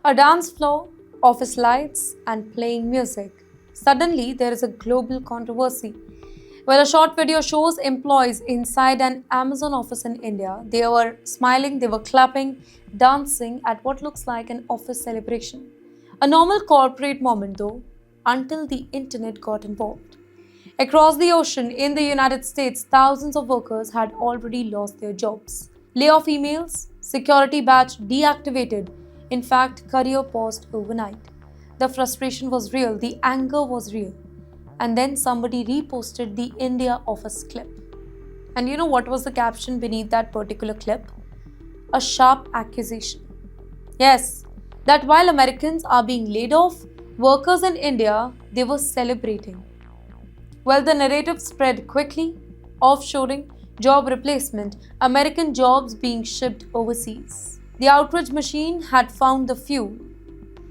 A dance floor, office lights, and playing music. Suddenly, there is a global controversy. Well, a short video shows employees inside an Amazon office in India. They were smiling, they were clapping, dancing at what looks like an office celebration. A normal corporate moment, though, until the internet got involved. Across the ocean in the United States, thousands of workers had already lost their jobs. Layoff emails, security badge deactivated, in fact, career paused overnight. The frustration was real, the anger was real. And then somebody reposted the India office clip. And you know what was the caption beneath that particular clip? A sharp accusation. Yes, that while Americans are being laid off, workers in India, they were celebrating. Well, the narrative spread quickly: offshoring, job replacement, American jobs being shipped overseas. The outrage machine had found the fuel.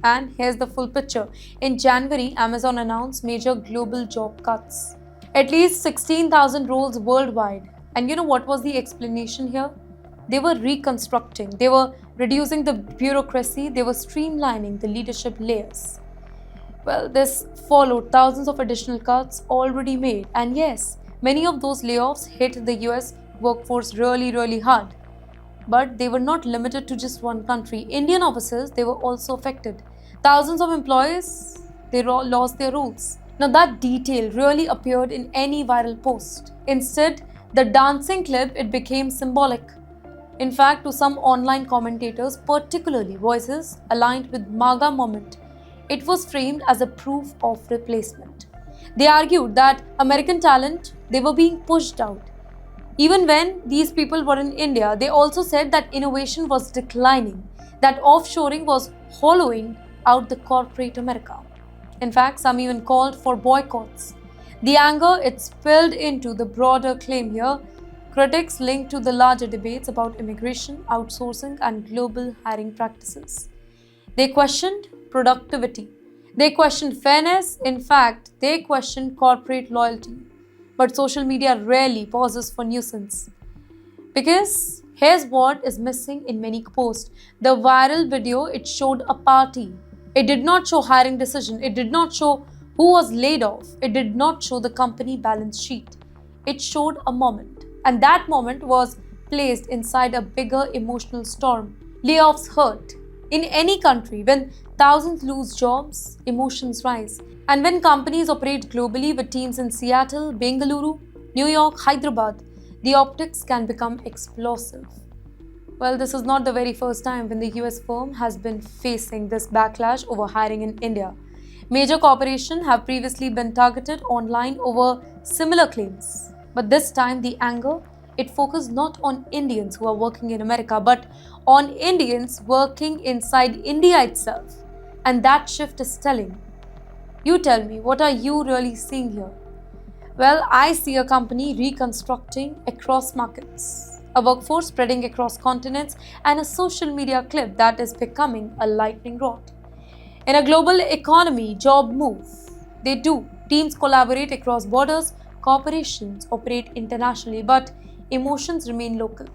And here's the full picture. In January, Amazon announced major global job cuts. At least 16,000 roles worldwide. And you know what was the explanation here? They were reconstructing, they were reducing the bureaucracy, they were streamlining the leadership layers. Well, this followed thousands of additional cuts already made. And yes, many of those layoffs hit the US workforce really hard. But they were not limited to just one country. Indian offices, they were also affected. Thousands of employees, they lost their roles. Now that detail really appeared in any viral post. Instead, the dancing clip, it became symbolic. In fact, to some online commentators, particularly voices aligned with MAGA movement, it was framed as a proof of replacement. They argued that American talent, they were being pushed out. Even when these people were in India, they also said that innovation was declining, that offshoring was hollowing out the corporate America. In fact, some even called for boycotts. The anger, it spilled into the broader claim here. Critics linked to the larger debates about immigration, outsourcing, and global hiring practices. They questioned productivity. They questioned fairness. In fact, they questioned corporate loyalty. But social media rarely pauses for nuisance. Because here's what is missing in many posts. The viral video, it showed a party. It did not show hiring decision. It did not show who was laid off. It did not show the company balance sheet. It showed a moment. And that moment was placed inside a bigger emotional storm. Layoffs hurt. In any country, when thousands lose jobs, emotions rise. And when companies operate globally with teams in Seattle, Bengaluru, New York, Hyderabad, the optics can become explosive. Well, this is not the very first time when the US firm has been facing this backlash over hiring in India. Major corporations have previously been targeted online over similar claims. But this time, the anger, it focused not on Indians who are working in America, but on Indians working inside India itself. And that shift is telling. You tell me, what are you really seeing here? Well, I see a company reconstructing across markets, a workforce spreading across continents, and a social media clip that is becoming a lightning rod. In a global economy, job move. They do. Teams collaborate across borders, corporations operate internationally, but emotions remain local.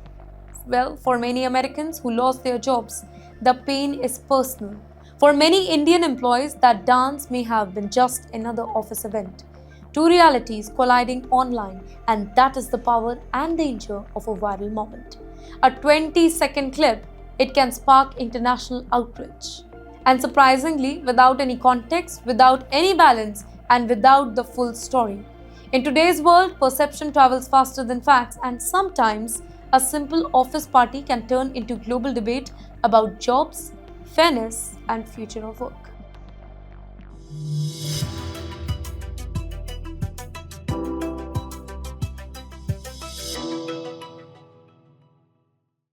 Well, for many Americans who lost their jobs, the pain is personal. For many Indian employees, that dance may have been just another office event. Two realities colliding online, and that is the power and danger of a viral moment. A 20-second clip, it can spark international outrage. And surprisingly, without any context, without any balance, and without the full story. In today's world, perception travels faster than facts, and sometimes a simple office party can turn into global debate about jobs, fairness, and future of work.